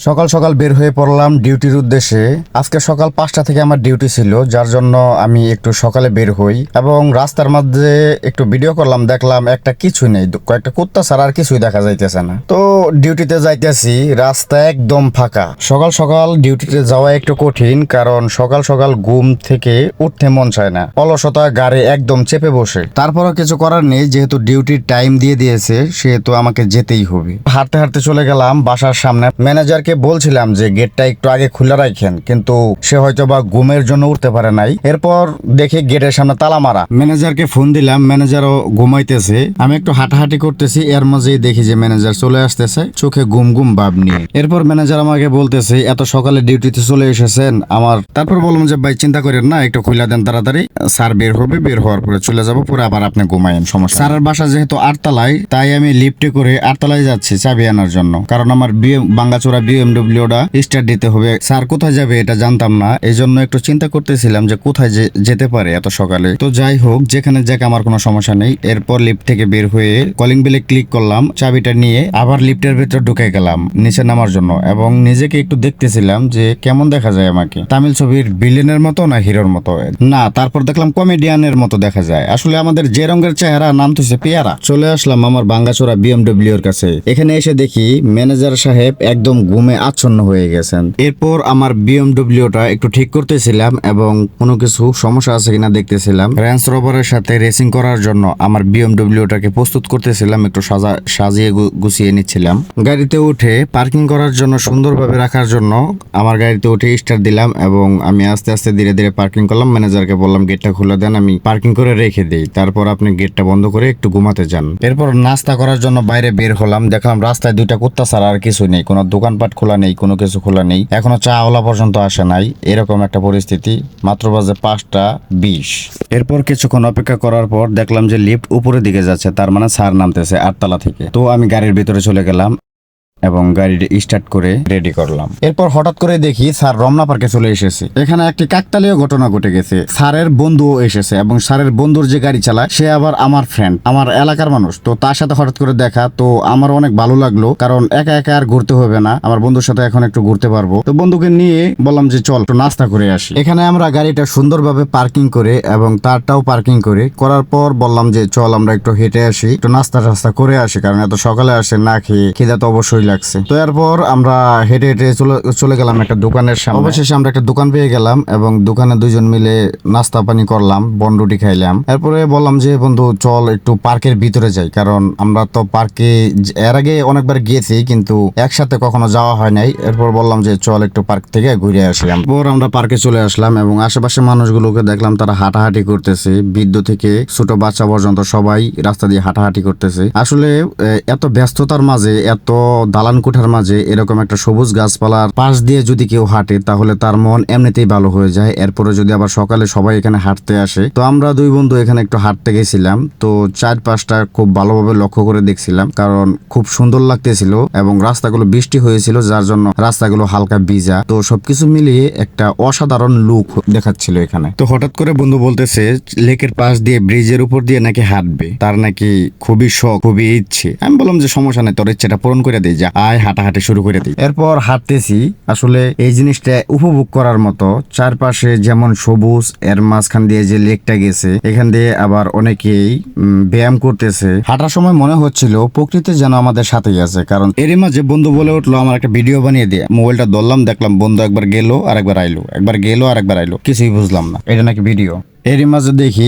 সকাল সকাল বের হয়ে পড়লাম ডিউটির উদ্দেশ্যে। আজকে সকাল 5টা থেকে আমার ডিউটি ছিল, যার জন্য আমি একটু সকালে বের হই এবং রাস্তার মধ্যে একটু ভিডিও করলাম। দেখলাম একটা কিছু নেই, কয়েকটা কুত্তা ছাড়া আর কিছুই দেখা যাইতেছে না। তো ডিউটিতে যাইতেছি, রাস্তা একদম ফাঁকা। সকাল সকাল ডিউটিতে যাওয়া একটু কঠিন, কারণ সকাল সকাল ঘুম থেকে উঠতে মন চায় না, অলসতা গাড়ি একদম চেপে বসে। তারপরও কিছু করার নেই, যেহেতু ডিউটির টাইম দিয়ে দিয়েছে সেহেতু আমাকে যেতেই হবে। হাঁটতে হাঁটতে চলে গেলাম বাসার সামনে। ম্যানেজার বলছিলাম যে গেটটা একটু আগে খুলে রাখেন, কিন্তু সে হয়তো বা ঘুমের জন্য উঠতে পারে নাই। এরপর দেখি গেটের সামনে তালা মারা। ম্যানেজারকে ফোন দিলাম, ম্যানেজারও ঘুমাইতেছে। আমি একটু হাঁটাহাঁটি করতেছি, এর মাঝেই দেখি যে ম্যানেজার চলে আসতেছে, চোখে ঘুম ঘুম ভাব নিয়ে। এরপর ম্যানেজার আমাকে বলতেছে এত সকালে ডিউটিতে চলে এসেছেন আমার। তারপর বললাম যে ভাই চিন্তা করেন না, একটু খুলে দেন তাড়াতাড়ি, স্যার বের হবে, বের হওয়ার পরে চলে যাবো, পরে আবার আপনি ঘুমায়েন, সমস্যা। স্যারের বাসা যেহেতু 8তলায়, তাই আমি লিফটে করে 8তলায় যাচ্ছি চাবি আনার জন্য, কারণ আমার ভাঙ্গাচোরা বিএমডব্লিউটা স্টার্ট দিতে হবে। স্যার কোথায় যাবে এটা জানতাম না, এই জন্য একটু চিন্তা করতেছিলাম যে কোথায় যেতে পারে এত সকালে। তো যাই হোক, যেখানে যাক আমার কোনো সমস্যা নেই। এরপর লিফট থেকে বের হয়ে কলিং বেলে ক্লিক করলাম, চাবিটা নিয়ে আবার লিফটের ভেতর ঢুকে গেলাম নিচে নামার জন্য, এবং নিজেকে একটু দেখতেছিলাম যে কেমন দেখা যায় আমাকে, তামিল ছবির ভিলেনের মতো না হিরোর মতো না। তারপর দেখলাম কমেডিয়ানের মতো দেখা যায়। আসলে আমাদের যে রঙের চেহারা, নাম তো পেয়ারা। চলে আসলাম আমার ভাঙ্গাচোরা বিএমডব্লিউ এর কাছে। এখানে এসে দেখি ম্যানেজার সাহেব একদম ঘুমে আচ্ছন্ন হয়ে গেছেন। এরপর আমার বিএমডব্লিউটা একটু ঠিক করতেছিলাম এবং কোনো কিছু সমস্যা আছে কিনা দেখতেছিলাম। রেঞ্জ রোভারের সাথে রেসিং করার জন্য আমার বিএমডব্লিউটাকে প্রস্তুত করতেছিলাম, একটু সাজিয়ে গুছিয়ে নিচ্ছিলাম। গাড়িতে উঠে পার্কিং করার জন্য, সুন্দরভাবে রাখার জন্য আমার গাড়িতে উঠে স্টার্ট দিলাম এবং আমি আস্তে আস্তে ধীরে ধীরে পার্কিং করলাম। ম্যানেজারকে বললাম গেটটা খুলে দেন, আমি পার্কিং করে রেখে দিই, তারপর আপনি গেটটা বন্ধ করে একটু ঘুমাতে যান। এরপর নাস্তা করার জন্য বাইরে বের হলাম। দেখলাম রাস্তায় দুইটা কুত্তা ছাড়া আর কিছু নেই, কোনো দোকানপাট খোলা নেই, কোনো কিছু খোলা নেই, এখনো চাওয়ালা পর্যন্ত আসে নাই। এরকম একটা পরিস্থিতি। মাত্র বাজে 5টা 20। এরপর কিছুক্ষণ অপেক্ষা করার পর দেখলাম যে লিফট উপরের দিকে যাচ্ছে, তার মানে স্যার নামতেছে 8তলা থেকে। তো আমি গাড়ির ভিতরে চলে গেলাম এবং গাড়িটা স্টার্ট করে রেডি করলাম। এরপর হঠাৎ করে দেখি স্যার রমনা পার্কে চলে এসেছে। এখানে একটি কাকতালীয় ঘটনা ঘটে গেছে। স্যারের বন্ধুও এসেছে এবং স্যারের বন্ধুর যে গাড়ি চালায় সে আবার আমার ফ্রেন্ড, আমার এলাকার মানুষ। তো তার সাথে হঠাৎ করে দেখা, তো আমার অনেক ভালো লাগলো, কারণ একা একা আর ঘুরতে হবে না, আমার বন্ধুর সাথে এখন একটু ঘুরতে পারবো। তো বন্ধুকে নিয়ে বললাম যে চল একটু নাস্তা করে আসি। এখানে আমরা গাড়িটা সুন্দরভাবে পার্কিং করে এবং তারটাও পার্কিং করার পর বললাম যে চল আমরা একটু হেঁটে আসি, একটু নাস্তা টাস্তা করে আসি, কারণ এত সকালে আসে না খেয়ে, খিদা তো অবশ্যই লাগছে। তো এরপর আমরা হেঁটে হেঁটে চলে গেলাম একটা দোকানের সামনে। অবশেষে আমরা একটা দোকান পেয়ে গেলাম এবং দোকানে দুজন মিলে নাস্তা পানি করলাম, বনরুটি খাইলাম। এরপরে বললাম যে বন্ধু চল একটু পার্কের ভিতরে যাই, কারণ আমরা তো পার্কে এর আগে অনেকবার গিয়েছি কিন্তু একসাথে কখনো যাওয়া হয় নাই। এরপর বললাম যে চল একটু পার্ক থেকে ঘুরে আসলাম। পর আমরা পার্কে চলে আসলাম এবং আশেপাশে মানুষগুলোকে দেখলাম তারা হাঁটাহাঁটি করতেছে, বৃদ্ধ থেকে ছোট বাচ্চা পর্যন্ত সবাই রাস্তা দিয়ে হাঁটাহাঁটি করতেছে। আসলে এত ব্যস্ততার মাঝে, এত দালান কোঠার মাঝে এরকম একটা সবুজ গাছপালার পাশ দিয়ে যদি কেউ হাঁটে তাহলে তার মন এমনিতেই ভালো হয়ে যায়। এরপরে যদি আবার সকালে সবাই এখানে হাঁটতে আসে, তো আমরা দুই বন্ধু এখানে একটু হাঁটতে গেছিলাম। তো চারপাশটা খুব ভালোভাবে লক্ষ্য করে দেখছিলাম, কারণ খুব সুন্দর লাগতেছিল এবং রাস্তাগুলো বৃষ্টি হয়েছিল, যার জন্য রাস্তাগুলো হালকা ভিজা। তো সবকিছু মিলিয়ে একটা অসাধারণ লুক দেখাচ্ছিল এখানে। তো হঠাৎ করে বন্ধু বলতেছে লেকের পাশ দিয়ে, ব্রিজের উপর দিয়ে নাকি হাঁটবে, তার নাকি খুবই শখ, খুবই ইচ্ছে। আমি বললাম যে সমস্যা নেই, তোর ইচ্ছেটা পূরণ করে দিই, যা আয় হাঁটাহাঁটি শুরু করে দিই। এরপর হাঁটতেছি। আসলে এই জিনিসটা উপভোগ করার মতো, চারপাশে যেমন সবুজ, এর মাঝখান দিয়ে যে লেকটা গেছে, এখান দিয়ে আবার অনেকেই ব্যায়াম করতেছে। হাঁটার সময় মনে হচ্ছিল প্রকৃতি যেন আমাদের সাথেই আছে। কারণ এরই মাঝে বন্ধু বলে উঠলো আমার একটা ভিডিও বানিয়ে দিয়ে। মোবাইলটা ধরলাম, দেখলাম বন্ধু একবার গেলো আর একবার আইলো, একবার গেলো আর একবার আইলো, কিছুই বুঝলাম না এটা নাকি ভিডিও। এরই মাঝে দেখি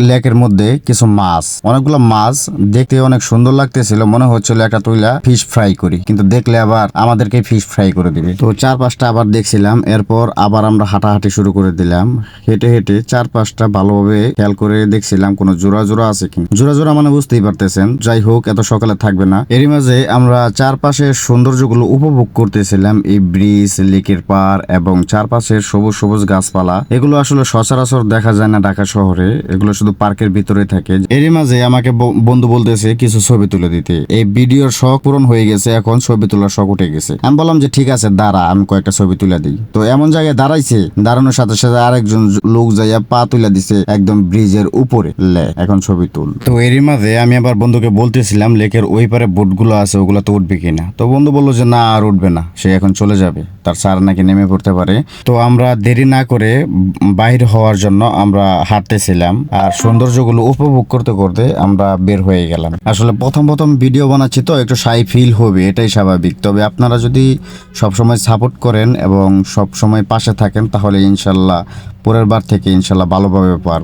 লেকের মধ্যে কিছু মাছ, অনেকগুলো মাছ দেখতে অনেক সুন্দর লাগতেছিল। মনে হচ্ছিল একটা তুইলা ফিশ ফ্রাই করি, কিন্তু দেখলে আবার আমাদেরকে ফিশ ফ্রাই করে দিবে। তো চারপাশটা আবার দেখছিলাম। এরপর আবার আমরা হাঁটাহাঁটি শুরু করে দিলাম। হেঁটে হেঁটে চারপাশটা ভালোভাবে খেয়াল করে দেখছিলাম কোনো জোড়া জোড়া আছে কিনা। জোড়া জোড়া মানে বুঝতেই পারতেছেন। যাই হোক, এত সকালে থাকবে না। এরই মাঝে আমরা চারপাশের সৌন্দর্যগুলো উপভোগ করতেছিলাম। এই ব্রিজ, লেকের পার এবং চারপাশের সবুজ সবুজ গাছপালা, এগুলো আসলে সচরাচর দেখা যায় যায় না ঢাকা শহরে, এগুলো শুধু পার্কের ভিতরে থাকে। এরই মাঝে আমাকে বন্ধু বলতেছে কিছু ছবি তুলে দিতে। এই ভিডিওর শখ পূরণ হয়ে গেছে, এখন ছবি তোলার শখ উঠে গেছে। আমি বললাম যে ঠিক আছে দাঁড়া, আমি কয়েকটা ছবি তুলে দিই। তো এমন জায়গায় দাঁড়াইছে, দাঁড়ানোর সাথে সাথে আরেকজন লোক যাইয়া পা তুলে দিছে একদম ব্রিজের উপরে। এখন ছবি তুল। তো এরই মাঝে আমি আবার বন্ধুকে বলতেছিলাম লেকের ওই পারে বোটগুলো আছে ওগুলো তো উঠবে কিনা। তো বন্ধু বললো যে না আর উঠবে না, সে এখন চলে যাবে, তার স্যার নাকি নেমে পড়তে পারে। তো আমরা দেরি না করে বাইরে হওয়ার জন্য আমরা হাঁটতেছিলাম, আর সৌন্দর্যগুলো উপভোগ করতে করতে আমরা বের হয়ে গেলাম। আসলে প্রথম প্রথম ভিডিও বানাচ্ছি তো একটু শাই ফিল হবে, এটাই স্বাভাবিক। তবে আপনারা যদি সবসময় সাপোর্ট করেন এবং সব সময় পাশে থাকেন তাহলে ইনশাল্লাহ পরের বার থেকে ইনশাল্লাহ ভালোভাবে পারব।